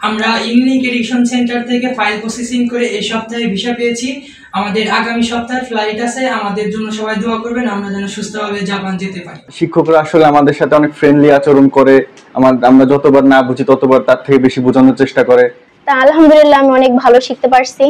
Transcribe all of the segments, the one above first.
আমরা unique addition centre থেকে file processing করে এই সপ্তাহে ভিসা পেয়েছি। আমাদের আগামী সপ্তাহে ফ্লাইট আছে। আমাদের জন্য সবাই দোয়া করবেন, আমরা যেন সুস্থভাবে জাপান যেতে পারি। শিক্ষকরা আসলে আমাদের সাথে অনেক ফ্রেন্ডলি আচরণ করে, আমরা যতবার না বুঝি ততবার তার থেকে বেশি বোঝানোর চেষ্টা করে। তা আলহামদুলিল্লাহ আমি অনেক ভালো শিখতে পারছি।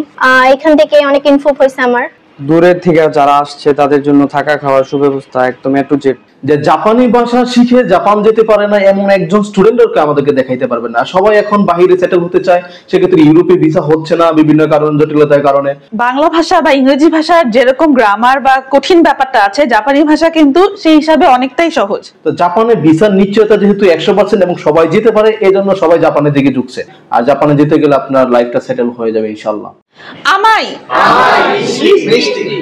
এখান থেকে অনেক ইনফো হয়েছে আমার। দূরের থেকে যারা আসছে তাদের জন্য থাকা খাওয়ার সুব্যবস্থা একদম এ টু জেড। যে জাপানি ভাষা শিখে জাপান যেতে পারে না এমন একজন স্টুডেন্টকে আমাদেরকে দেখাইতে পারবে না। সবাই এখন বাইরে সেটেল হতে চায়, সেক্ষেত্রে ইউরোপে ভিসা হচ্ছে না বিভিন্ন কারণ, জটিলতার কারণে। বাংলা ভাষা বা ইংরেজি ভাষার যেরকম গ্রামার বা কঠিন ব্যাপারটা আছে, জাপানি ভাষা কিন্তু সেই হিসাবে অনেকটাই সহজ। তো জাপানে ভিসার নিশ্চয়তা যেহেতু 100% এবং সবাই যেতে পারে, এই জন্য সবাই জাপানের দিকে ঝুঁকছে। আর জাপানে যেতে গেলে আপনার লাইফটা সেটেল হয়ে যাবে ইনশাআল্লাহ। আমাই মিষ্টি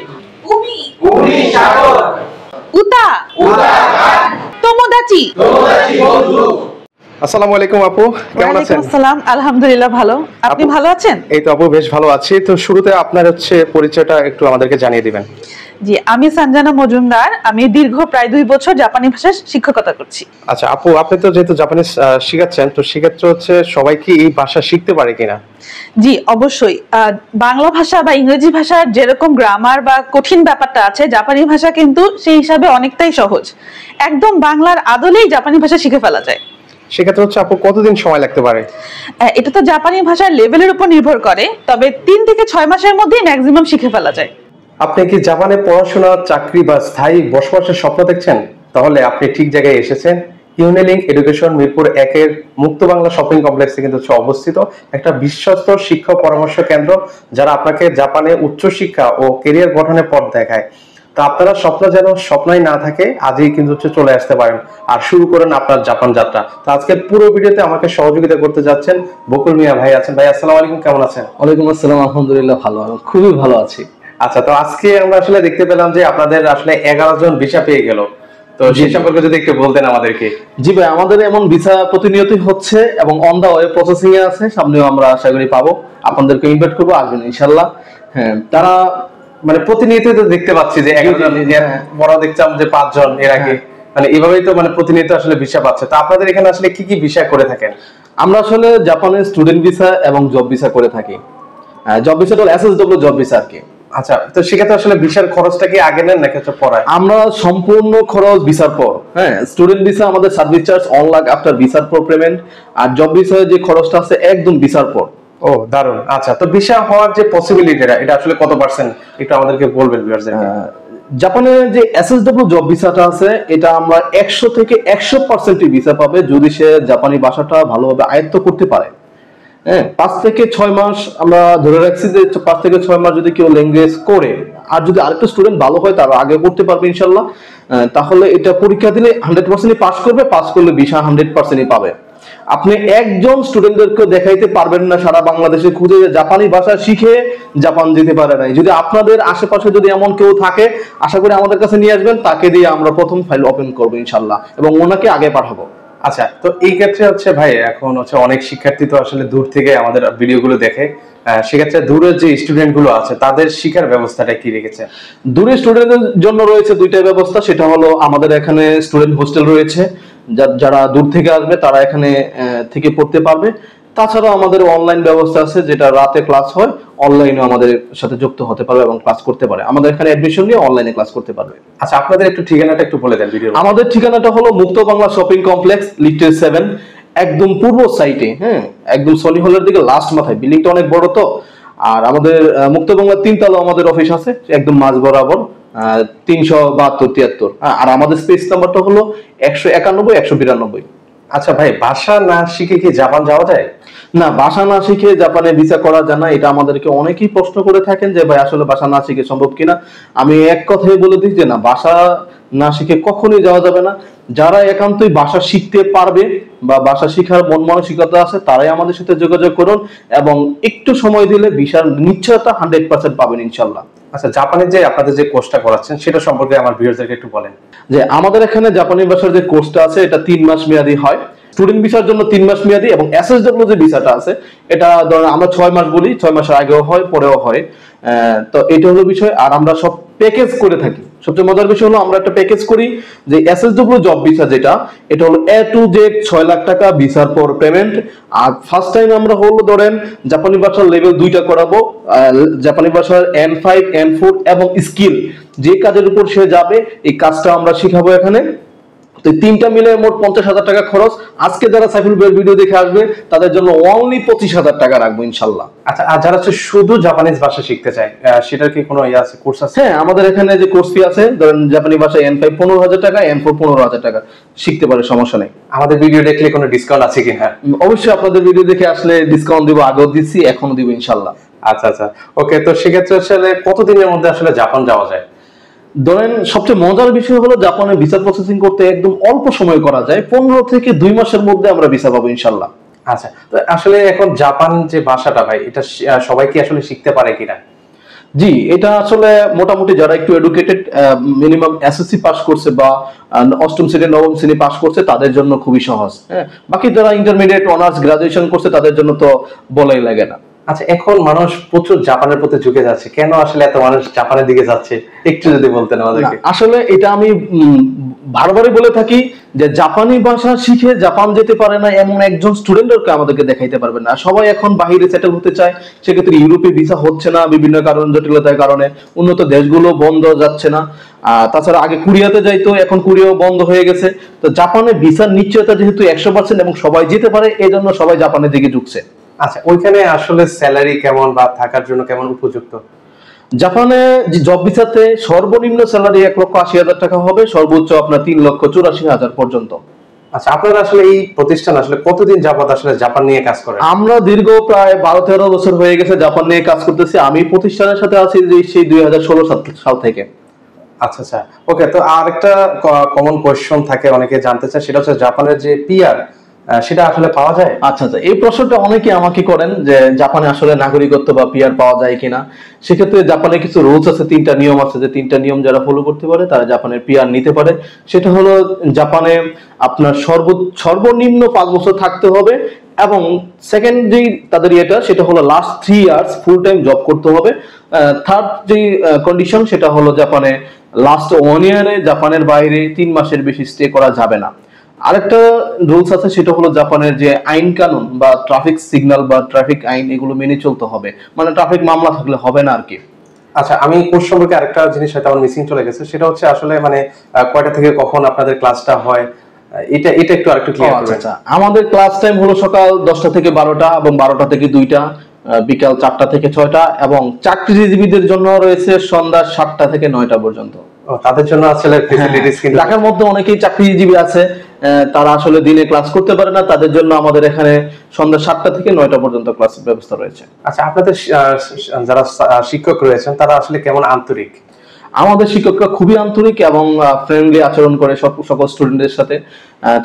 উমি সাগর উতা তোমোদাচি বন্ধু। আসসালামু আলাইকুম আপু, কেমন আছেন? আসসালাম, আলহামদুলিল্লাহ ভালো। আপনি ভালো আছেন? এই তো আপু বেশ ভালো আছি। তো শুরুতে আপনার পরিচয়টা একটু আমাদেরকে জানিয়ে দিবেন। জি, আমি সঞ্জনা মজুমদার। আমি দীর্ঘ প্রায় 2 বছর জাপানি ভাষার শিক্ষকতা করছি। আচ্ছা আপু, আপনি তো যেহেতু জাপানি শিখাচ্ছেন, তো সেক্ষেত্রে সবাই কি এই ভাষা শিখতে পারে কিনা? জি অবশ্যই। বাংলা ভাষা বা ইংরেজি ভাষার যেরকম গ্রামার বা কঠিন ব্যাপারটা আছে, জাপানি ভাষা কিন্তু সেই হিসাবে অনেকটাই সহজ। একদম বাংলার আদলেই জাপানি ভাষা শিখে ফেলা যায়। সেক্ষেত্রে আপু কতদিন সময় লাগতে পারে? এটা তো জাপানি ভাষার লেভেলের উপর নির্ভর করে, তবে 3 থেকে 6 মাসের মধ্যেই ম্যাক্সিমাম শিখে ফেলা যায়। আপনি কি জাপানে পড়াশোনা, চাকরি বা স্থায়ী বসবাসের স্বপ্ন দেখছেন? তাহলে আপনি ঠিক জায়গায় এসেছেন। ইউনিলিংক এডুকেশন মিরপুর 1-এর মুক্ত বাংলা শপিং কমপ্লেক্সে কিন্তু অবস্থিত একটা বিশ্বস্ত শিক্ষা পরামর্শ কেন্দ্র, যারা আপনাকে জাপানে উচ্চশিক্ষা ও ক্যারিয়ার গঠনের পথ দেখায়। তো আপনারা স্বপ্ন যেন স্বপ্নই না থাকে, আজই কিন্তু চলে আসতে পারেন আর শুরু করেন আপনার জাপান যাত্রা। তো আজকে পুরো ভিডিওতে আমাকে সহযোগিতা করতে যাচ্ছেন বকুল মিয়া ভাই আছেন। ভাই আসসালামু আলাইকুম, কেমন আছেন? ওয়ালাইকুম আসসালাম, আলহামদুলিল্লাহ ভালো, খুবই ভালো আছি। আচ্ছা, তো আজকে আমরা আসলে দেখতে পেলাম যে আপনাদের আসলে 11 জন ভিসা পেয়ে গেল। তো সেই সম্পর্কে যদি একটু বলতেন আমাদেরকে। জি ভাই, আমাদের এমন ভিসা প্রতিনিয়তই হচ্ছে এবং অন দা ওয়ে প্রসেসিং এ আছে, সামনেও আমরা আশা করি পাবো। আপনাদেরকে ইনভাইট করবো, আসবেন ইনশাআল্লাহ। হ্যাঁ, তারা মানে প্রতিনিয়তই তো দেখতে পাচ্ছি যে 11 জন, বড় দেখতাম যে 5 জন এর আগে, মানে এইভাবেই তো মানে প্রতিনিয়ত আসলে ভিসা পাচ্ছে। তো আপনাদের এখানে আসলে কি কি ভিসা করে থাকেন? আমরা আসলে জাপানের স্টুডেন্ট ভিসা এবং জব ভিসা করে থাকি। জব ভিসাটা হলো এসএসডব্লিউ জব ভিসা আর কি। আচ্ছা, তো সেক্ষেত্রে আসলে ভিসার খরচটা কি আগে নেন নাকি পরে? আমরা সম্পূর্ণ খরচ ভিসার পর। হ্যাঁ, স্টুডেন্ট ভিসা আমাদের সার্ভিস চার্জ 1 লাখ আফটার ভিসার পর পেমেন্ট, আর জব ভিসার যে খরচটা আছে একদম ভিসার পর। ও দারুন। আচ্ছা, তো ভিসা হওয়ার যে পসিবিলিটিটা, এটা আসলে কত পার্সেন্ট একটু আমাদেরকে বলবেন ভিউয়ারদেরকে? জাপানে যে এসএসডব্লিউ জব ভিসাটা আছে, এটা আমরা 100 থেকে 100% ভিসা পাবে যদি সে জাপানি ভাষাটা ভালোভাবে আয়ত্ত করতে পারে। হ্যাঁ, 5 থেকে 6 মাস আমরা ধরে রাখছি যে 5 থেকে 6 মাস যদি কেউ ল্যাঙ্গুয়েজ করে, আর যদি আরেকটা স্টুডেন্ট ভালো হয় তারা আগে করতে পারবে ইনশাআল্লাহ। তাহলে এটা পরীক্ষা দিলে 100% পাস করবে, পাস করলে ভিসা 100% পাবে। আপনি একজন স্টুডেন্টদেরকে দেখাইতে পারবেন না সারা বাংলাদেশে খুঁজে যে জাপানি ভাষা শিখে জাপান যেতে পারে নাই। যদি আপনাদের আশেপাশে যদি এমন কেউ থাকে, আশা করি আমাদের কাছে নিয়ে আসবেন, তাকে দিয়ে আমরা প্রথম ফাইল ওপেন করবো ইনশাআল্লাহ এবং ওনাকে আগে পাঠাবো। আচ্ছা, তো এই ক্ষেত্রে ভাই এখন অনেক শিক্ষার্থী তো আসলে দূর থেকে আমাদের ভিডিওগুলো দেখে, সেক্ষেত্রে দূরের যে স্টুডেন্ট গুলো আছে তাদের শিক্ষার ব্যবস্থাটা কি রেখেছে? দূরের স্টুডেন্টদের জন্য রয়েছে 2টা ব্যবস্থা। সেটা হলো আমাদের এখানে স্টুডেন্ট হোস্টেল রয়েছে, যারা দূর থেকে আসবে তারা এখানে থেকে পড়তে পারবে। তাছাড়া আমাদের অনলাইন ব্যবস্থা আছে, যেটা রাতে ক্লাস হয়, অনলাইনে আমাদের সাথে যুক্ত হতে পারবে এবং ক্লাস করতে পারে। আমাদের এখানে অ্যাডমিশন নিয়ে অনলাইনে ক্লাস করতে পারবে। আচ্ছা, আপনাদের একটু ঠিকানাটা একটু বলে দেন ভিডিও। আমাদের ঠিকানাটা হলো মুক্ত বাংলা শপিং কমপ্লেক্স, লিফটের 7, একদম পূর্ব সাইডে। হ্যাঁ, একদম সনি হলের দিকে লাস্ট মাথায়। বিল্ডিংটা অনেক বড় তো। আর আমাদের মুক্ত বাংলা 3 তলা আমাদের অফিস আছে, একদম মাঝ বরাবর, 372-73। আর আমাদের স্পেস নাম্বারটা হলো 191-192। আচ্ছা ভাই, ভাষা না শিখে কি জাপান যাওয়া যায়? না, ভাষা না শিখে জাপানে ভিসা করা যায় না। এটা আমাদেরকে অনেকেই প্রশ্ন করে থাকেন যে ভাই আসলে ভাষা না শিখে সম্ভব কিনা। আমি এক কথাই বলে দিই যে না, ভাষা না শিখে কখনোই যাওয়া যাবে না। যারা একান্তই ভাষা শিখতে পারবে বা ভাষা শিখার মন মানসিকতা আছে, তারাই আমাদের সাথে যোগাযোগ করুন এবং একটু সময় দিলে ভিসার নিশ্চয়তা 100% পাবেন ইনশাআল্লাহ। আচ্ছা, জাপানে যে আপনাদের যে কোর্সটা করাচ্ছেন সেটা সম্পর্কে আমার ভিউয়ারদেরকে একটু বলেন। যে আমাদের এখানে জাপানি ভাষার যে কোর্সটা আছে, এটা 3 মাস মেয়াদী হয়। স্টুডেন্ট ভিসার জন্য 3 মাস মেয়াদী, এবং এসএসডব্লিউ যে ভিসাটা আছে এটা ধরেন আমরা 6 মাস বলি, 6 মাসের আগেও হয় পরেও হয়। তো এটা হলো বিষয়। আর আমরা সব প্যাকেজ করে থাকি। সবচেয়ে মজার বিষয় হলো আমরা একটা প্যাকেজ করি যে এসএসডব্লিউ জব ভিসা যেটা, এটা হলো A to Z 6 লাখ টাকা ভিসার পর পেমেন্ট। আর ফার্স্ট টাইম আমরা হলো ধরেন জাপানি ভাষার লেভেল 2টা করাবো, জাপানি ভাষার N5 N4 এবং স্কিল যে কাজের উপর সে যাবে এই কাজটা আমরা শিখাবো এখানে। তো তিনটা মিলে মোট 50,000 টাকা খরচ। আজকে যারা সাইফুল ভাইয়ের ভিডিও দেখে আসবে তাদের জন্য অনলি 25,000 টাকা রাখবো ইনশাল্লাহ। আচ্ছা, আর যারা হচ্ছে শুধু জাপানিজ ভাষা শিখতে চায় সেটার কি কোনো আছে, কোর্স আছে? হ্যাঁ, আমাদের এখানে যে কোর্স ফি আছে, ধরেন জাপানি ভাষা N5 15,000 টাকা, N4 15,000 টাকা, শিখতে পারে, সমস্যা নেই। আমাদের ভিডিও দেখলে কোনো ডিসকাউন্ট আছে কিনা? অবশ্যই আপনাদের ভিডিও দেখে আসলে ডিসকাউন্ট দিব, আগেও দিচ্ছি, এখনো দিব ইনশাল্লাহ। আচ্ছা আচ্ছা, ওকে। তো সেক্ষেত্রে আসলে কতদিনের মধ্যে আসলে জাপান যাওয়া যায়? ধরেন সবচেয়ে মজার বিষয় হলো জাপানে ভিসা প্রসেসিং করতে একদম অল্প সময় করা যায়, 15 থেকে 2 মাসের মধ্যে আমরা ভিসা পাবো ইনশাল্লাহ। আচ্ছা, তো আসলে এখন জাপান যে ভাষাটা ভাই, এটা সবাই কি আসলে শিখতে পারে কিনা? জি, এটা আসলে মোটামুটি যারা একটু এডুকেটেড, মিনিমাম এসএসসি পাস করছে বা 8ম শ্রেণী 9ম শ্রেণী পাস করছে তাদের জন্য খুবই সহজ। হ্যাঁ, বাকি যারা ইন্টারমিডিয়েট অনার্স গ্রাজুয়েশন করছে তাদের জন্য তো বলাই লাগে না। আচ্ছা, এখন মানুষ প্রচুর জাপানের প্রতি ঝুঁকে যাচ্ছে, কেন আসলে এত মানুষ জাপানের দিকে যাচ্ছে একটু যদি বলতেন আমাদেরকে। আসলে এটা আমি বারবারই বলে থাকি যে জাপানি ভাষা শিখে জাপান যেতে পারে না এমন একজন স্টুডেন্টকে আমাদেরকে দেখাইতে পারবে না। সবাই এখন বাইরে সেটেল হতে চায়, সেক্ষেত্রে ইউরোপে ভিসা হচ্ছে না বিভিন্ন কারণ, জটিলতার কারণে উন্নত দেশগুলো বন্ধ যাচ্ছে না। তাছাড়া আগে কোরিয়াতে যাইতো, এখন কোরিয়াও বন্ধ হয়ে গেছে। তো জাপানে ভিসার নিশ্চয়তা যেহেতু 100% এবং সবাই যেতে পারে, এই জন্য সবাই জাপানের দিকে ঝুঁকছে। আচ্ছা, ওইখানে আসলে স্যালারি কেমন বা থাকার জন্য কেমন উপযুক্ত? জাপানে যে জব ভিসাতে সর্বনিম্ন স্যালারি 1,80,000 টাকা হবে, সর্বোচ্চ আপনার 3,84,000 পর্যন্ত। আচ্ছা, আপনারা আসলে এই প্রতিষ্ঠান আসলে কতদিন যাবত আসলে জাপান নিয়ে কাজ করেন? আমরা দীর্ঘ প্রায় 12-13 বছর হয়ে গেছে জাপান নিয়ে কাজ করতেছি। আমি প্রতিষ্ঠানের সাথে আছি সেই 2016 সাল থেকে। আচ্ছা আচ্ছা, ওকে। তো আরেকটা কমন কোয়েশ্চন থাকে, অনেকে জানতে চায়, সেটা হচ্ছে জাপানের যে পিআর সেটা আসলে পাওয়া যায়? আচ্ছা আচ্ছা, এই প্রশ্নটা অনেকে আমাকে করেন যে জাপানে আসলে নাগরিকত্ব বা পিআর পাওয়া যায় কিনা। সেক্ষেত্রে জাপানে কিছু রুলস আছে, 3টা নিয়ম আছে, যে 3টা নিয়ম যারা ফলো করতে পারে তারা জাপানের পিআর নিতে পারে। সেটা হলো জাপানে আপনার সর্বনিম্ন 5 বছর থাকতে হবে, এবং সেকেন্ড যে তাদের ইয়েটা সেটা হলো last 3 years full time job করতে হবে। থার্ড যে কন্ডিশন সেটা হলো জাপানে লাস্ট 1 ইয়ারে জাপানের বাইরে 3 মাসের বেশি স্টে করা যাবে না। আরেকটা রুলস আছে, সেটা হলো জাপানের যে আইন কানুন বা ট্রাফিক সিগন্যাল বা ট্রাফিক আইন এগুলো মেনে চলতে হবে, মানে ট্রাফিক মামলা থাকলে হবে না আর কি। আচ্ছা, আমি কোর্স সম্পর্কে আরেকটা জিনিস হয়তো আমার মিসিং চলে গেছে, সেটা হচ্ছে আসলে মানে কয়টা থেকে কখন আপনাদের ক্লাসটা হয়, এটা একটু আরেকটু ক্লিয়ার করবেন। আচ্ছা, আমাদের ক্লাস টাইম হলো সকাল 10টা থেকে 12টা এবং 12টা থেকে 2টা, বিকাল 4টা থেকে 6টা, এবং চাকরিজীবীদের জন্য রয়েছে সন্ধ্যা 7টা থেকে 9টা পর্যন্ত। তাদের জন্য আসলে ফ্যাসিলিটিস কিন্তু ঢাকার মধ্যে অনেকেই চাকরিজীবী আছে, তারা আসলে দিনে ক্লাস করতে পারে না, তাদের জন্য আমাদের এখানে সন্ধ্যা 7টা থেকে 9টা পর্যন্ত ক্লাসের ব্যবস্থা রয়েছে। আচ্ছা, আপনাদের যারা শিক্ষক রয়েছেন তারা আসলে কেমন আন্তরিক? আমাদের শিক্ষকরা খুবই আন্তরিক এবং ফ্রেন্ডলি আচরণ করে সকল স্টুডেন্টদের সাথে।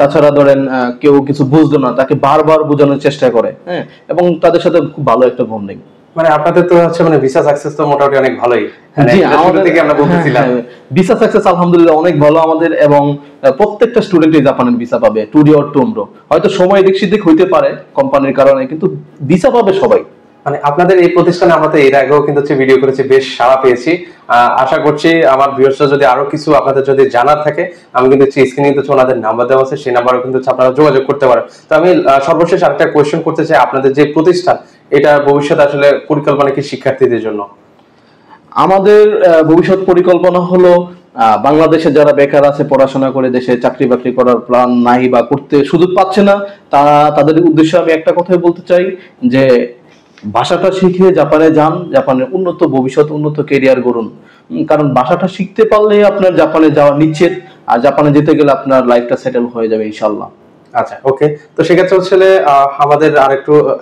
তাছাড়া ধরেন কেউ কিছু বুঝলো না তাকে বারবার বোঝানোর চেষ্টা করে, হ্যাঁ, এবং তাদের সাথে খুব ভালো একটা বন্ডিং। মানে আপনাদের তো হচ্ছে মানে ভিসা সাকসেস তো মোটামুটি অনেক ভালোই। জি, আমাদের থেকে আমরা বলতেছিলাম ভিসা সাকসেস আলহামদুলিল্লাহ অনেক ভালো আমাদের, এবং প্রত্যেকটা স্টুডেন্টই জাপানের ভিসা পাবে, টুডে অর টুমরো। হয়তো সময় দিক সিদ্দিক হইতে পারে কোম্পানির কারণে, কিন্তু ভিসা পাবে সবাই। মানে আপনাদের এই প্রতিষ্ঠানে আমরা তো এর আগেও কিন্তু ভিডিও করেছি, বেশ সাড়া পেয়েছি। আশা করছি আমার ভিউয়ার্সরা যদি আরো কিছু আপনাদের যদি জানার থাকে, আমি কিন্তু স্ক্রিনে কিন্তু ওনাদের নাম্বার দেওয়া আছে, সেই নাম্বারও কিন্তু আপনারা যোগাযোগ করতে পারেন। তো আমি সর্বশেষ আরেকটা কোয়েশ্চেন করতে চাই, আপনাদের যে প্রতিষ্ঠান এটা ভবিষ্যতে আসলে পরিকল্পনা কি শিক্ষার্থীদের জন্য? আমাদের ভবিষ্যৎ পরিকল্পনা হলো বাংলাদেশে যারা বেকার আছে, পড়াশোনা করে দেশে চাকরি বাকরি করার প্ল্যান নাই বা করতে সুযোগ পাচ্ছে না, তাদের উদ্দেশ্যে আমি একটা কথাই বলতে চাই যে ভাষাটা শিখে জাপানে যান, জাপানের উন্নত ভবিষ্যৎ, উন্নত ক্যারিয়ার গড়ুন। কারণ ভাষাটা শিখতে পারলে আপনার জাপানে যাওয়া নিশ্চিত, আর জাপানে যেতে গেলে আপনার লাইফটা সেটেল হয়ে যাবে ইনশাল্লাহ। আচ্ছা, ওকে। তো সেক্ষেত্রে হচ্ছে আমাদের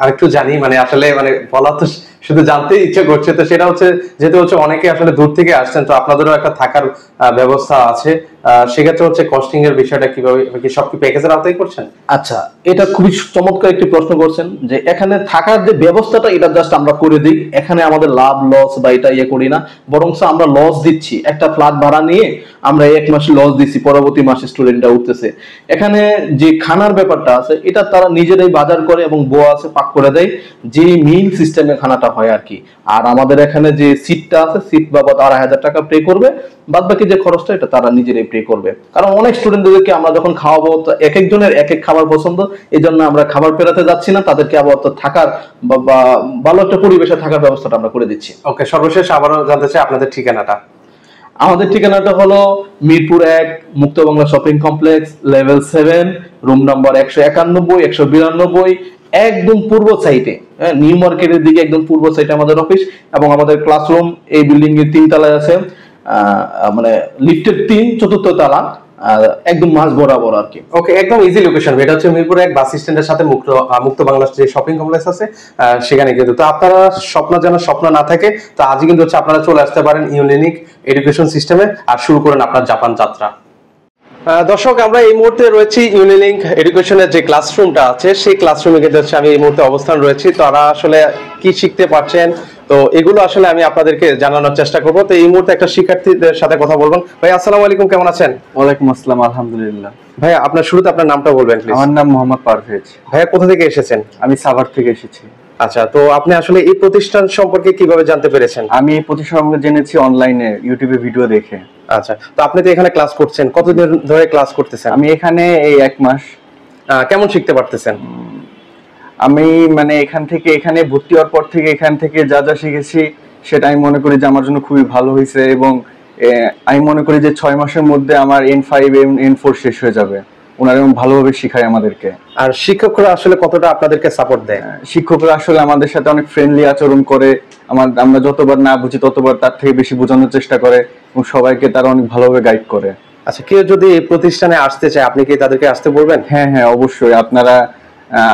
আরেকটু জানি, মানে আসলে মানে বলা তো শুধু জানতে ইচ্ছে করছে, তো সেটা হচ্ছে যেহেতু হচ্ছে অনেকে আসলে দূর থেকে আসছেন, তো আপনাদেরও একটা থাকার ব্যবস্থা আছে, সেক্ষেত্রে হচ্ছে কস্টিং এর বিষয়টা কিভাবে, কি সব কি প্যাকেজের আওতায় করছেন? আচ্ছা, এটা খুবই চমৎকার একটি প্রশ্ন করছেন, যে এখানে থাকার যে ব্যবস্থাটা এটা জাস্ট আমরা করে দিই। এখানে আমাদের লাভ লস বা এটা করি না, বরং আমরা লস দিচ্ছি। একটা ফ্ল্যাট ভাড়া নিয়ে আমরা 1 মাস লস দিচ্ছি, পরবর্তী মাসে স্টুডেন্টরা উঠতেছে। এখানে যে খানার ব্যাপারটা আছে এটা তারা নিজেরাই বাজার করে এবং বোয়া আছে পাক করে দেয়, যে মিল সিস্টেমে খানাটা হয় আর কি। আর আমাদের এখানে যে সিটটা আছে, সিট বাবদ 2,500 টাকা পে করবে, বাদ বাকি যে খরচটা এটা তারা নিজেরাই পে করবে। কারণ অনেক স্টুডেন্টদেরকে আমরা যখন খাওয়াবো, তো এক একজনের এক এক খাবার পছন্দ, এই জন্য আমরা খাবার ফেরাতে যাচ্ছি না, তাদেরকে আবার থাকার বা ভালো একটা পরিবেশে থাকার ব্যবস্থাটা আমরা করে দিচ্ছি। ওকে, সর্বশেষ আবারও জানতে চাই আপনাদের ঠিকানাটা। আমাদের ঠিকানাটা হলো মিরপুর 1 মুক্ত Bangla shopping complex, level 7, room number 191, 192, একদম পূর্ব সাইডে, নিউ মার্কেটের দিকে একদম পূর্ব সাইডে আমাদের অফিস। এবং আমাদের ক্লাসরুম এই বিল্ডিং এর 3 তলায় আছে, মানে লিফটের 3 চতুর্থ তলা, একদম মাঝ বরাবর আর কি। ওকে, একদম ইজি লোকেশন। এটা হচ্ছে মিরপুর 1 বাস স্ট্যান্ডের সাথে মুক্ত বাংলা যে শপিং কমপ্লেক্স আছে সেখানে কিন্তু। তো আপনারা স্বপ্ন যেন স্বপ্ন না থাকে, তো আজই কিন্তু হচ্ছে আপনারা চলে আসতে পারেন ইউনিক এডুকেশন সিস্টেমে আর শুরু করেন আপনার জাপান যাত্রা। দর্শক, আমরা এই মুহূর্তে রয়েছি ইউনিলিংক এডুকেশনের যে ক্লাসরুমটা আছে সেই ক্লাসরুমে কিন্তু হচ্ছে আমি এই মুহূর্তে অবস্থান রয়েছি। তারা আসলে কি শিখতে পারছেন, তো এগুলো আসলে আমি আপনাদেরকে জানানোর চেষ্টা করব। তো এই মুহূর্তে একটা শিক্ষার্থীদের সাথে কথা বলবেন। ভাই আসসালামু আলাইকুম, কেমন আছেন? ওয়ালাইকুম আসসালাম, আলহামদুলিল্লাহ। ভাইয়া আপনার শুরুতে আপনার নামটা বলবেন প্লিজ। আমার নাম মোহাম্মদ পারভেজ। ভাইয়া কোথা থেকে এসেছেন? আমি সাভার থেকে এসেছি। আচ্ছা, তো আপনি আসলে এই প্রতিষ্ঠান সম্পর্কে কিভাবে জানতে পেরেছেন? আমি এই প্রতিষ্ঠান সম্পর্কে জেনেছি অনলাইনে, ইউটিউবে ভিডিও দেখে। আচ্ছা, তো আপনি তো এখানে ক্লাস করছেন, কতদিন ধরে ক্লাস করতেছেন? আমি এখানে এই 1 মাস। কেমন শিখতে পারতেছেন? আমি মানে এখানে ভর্তি হওয়ার পর থেকে এখান থেকে যা যা শিখেছি সেটা আমি মনে করি যে আমার জন্য খুবই ভালো হয়েছে। এবং আমি মনে করি যে 6 মাসের মধ্যে আমার N5 এবং N4 শেষ হয়ে যাবে। ওনারা এবং ভালোভাবে শিখায় আমাদেরকে। আর শিক্ষকরা আসলে কতটা আপনাদেরকে সাপোর্ট দেয়? শিক্ষকরা আসলে আমাদের সাথে অনেক ফ্রেন্ডলি আচরণ করে। আমরা যতবার না বুঝি ততবার তার থেকে বেশি বোঝানোর চেষ্টা করে এবং সবাইকে তারা অনেক ভালোভাবে গাইড করে। আচ্ছা, কেউ যদি এই প্রতিষ্ঠানে আসতে চায় আপনি কি তাদেরকে আসতে বলবেন? হ্যাঁ হ্যাঁ, অবশ্যই। আপনারা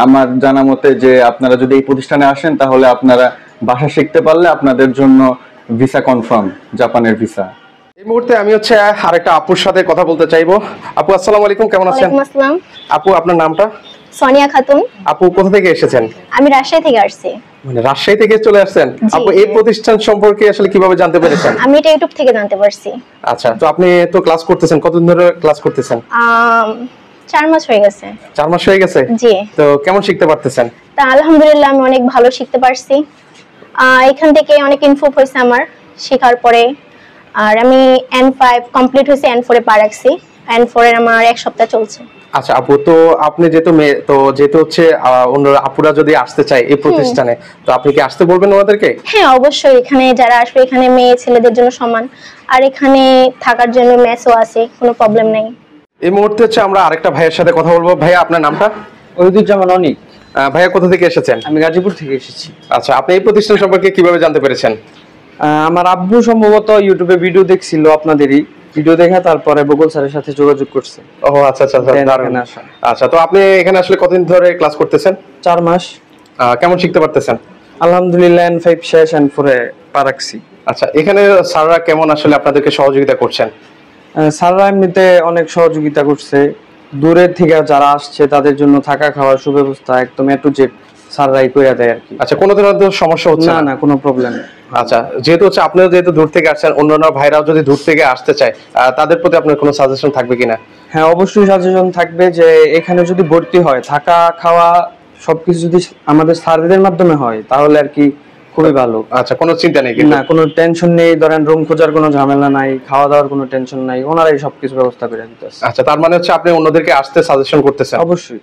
আমার জানা মতে যে আপনারা যদি এই প্রতিষ্ঠানে আসেন তাহলে আপনারা ভাষা শিখতে পারলে আপনাদের জন্য ভিসা কনফার্ম, জাপানের ভিসা। এই মুহূর্তে আমি হচ্ছে আরেকটা আপুর সাথে কথা বলতে চাইবো। আপু আসসালামু আলাইকুম, কেমন আছেন? ওয়ালাইকুম আসসালাম। আপু আপনার নামটা? সোনিয়া খাতুন। আপু কোথা থেকে এসেছেন? আমি রাজশাহী থেকে আসছি। মানে রাজশাহী থেকে চলে আসছেন? জি। আপু এই প্রতিষ্ঠান সম্পর্কে আসলে কিভাবে জানতে পেরেছেন? আমি এটা ইউটিউব থেকে জানতে পারছি। আচ্ছা, তো আপনি তো ক্লাস করতেছেন, কতদিন ধরে ক্লাস করতেছেন? 4 মাস হয়ে গেছে। 4 মাস হয়ে গেছে? জি। তো কেমন শিখতে পারতেছেন? তা আলহামদুলিল্লাহ আমি অনেক ভালো শিখতে পারছি। এখান থেকে অনেক ইনফো হয়েছে আমার শেখার পরে। আর আমি N5 কমপ্লিট হয়েছে, N4 এ পা রাখছি। N4 এর আমার 1 সপ্তাহ চলছে। আচ্ছা আপু, তো আপনি যেহেতু হচ্ছে অন্য আপুরা যদি আসতে চায় এই প্রতিষ্ঠানে, তো আপনি কি আসতে বলবেন ওনাদেরকে? হ্যাঁ অবশ্যই, এখানে যারা আসবে এখানে মেয়ে ছেলেদের জন্য সমান। আর এখানে থাকার জন্য মেসও আছে, কোনো প্রবলেম নেই। এই মুহূর্তে হচ্ছে আমরা আরেকটা ভাইয়ের সাথে কথা বলবো। ভাইয়া আপনার নামটা? ওহিদুজ্জামান অনিক। ভাইয়া কোথা থেকে এসেছেন? আমি গাজীপুর থেকে এসেছি। আচ্ছা, আপনি এই প্রতিষ্ঠান সম্পর্কে কিভাবে জানতে পেরেছেন? আমার আব্বু সম্ভবত ইউটিউবে ভিডিও দেখছিল আপনাদেরই, ভিডিও দেখা তারপরে বকুল স্যারের সাথে যোগাযোগ করছে। ও আচ্ছা আচ্ছা, দারুণ। আচ্ছা, তো আপনি এখানে আসলে কতদিন ধরে ক্লাস করতেছেন? 4 মাস। কেমন শিখতে পারতেছেন? আলহামদুলিল্লাহ N5 শেষ, N4 এ পা রাখছি। আচ্ছা, এখানে স্যাররা কেমন আসলে আপনাদেরকে সহযোগিতা করছেন? স্যাররা এমনিতে অনেক সহযোগিতা করছে। দূরের থেকে যারা আসছে তাদের জন্য থাকা খাওয়ার সুব্যবস্থা একদম A to Z স্যাররাই করে দেয় আর কি। আচ্ছা, কোনো ধরনের সমস্যা হচ্ছে না? না, কোনো প্রবলেম নেই। আচ্ছা, যেহেতু হচ্ছে আপনিও যেহেতু দূর থেকে আসছেন, অন্যান্য ভাইরাও যদি দূর থেকে আসতে চায় তাদের প্রতি আপনার কোনো সাজেশন থাকবে কিনা? হ্যাঁ অবশ্যই সাজেশন থাকবে যে এখানে যদি ভর্তি হয়, থাকা খাওয়া সবকিছু যদি আমাদের স্যারদের মাধ্যমে হয় তাহলে আর কি খুবই ভালো। আচ্ছা, কোনো চিন্তা নেই? না, কোনো টেনশন নেই। ধরেন রুম খোঁজার কোনো ঝামেলা নাই, খাওয়া দাওয়ার কোনো টেনশন নাই, ওনারাই সবকিছু ব্যবস্থা করে দিতেছে। আচ্ছা, তার মানে হচ্ছে আপনি অন্যদেরকে আসতে সাজেশন করতেছেন? অবশ্যই।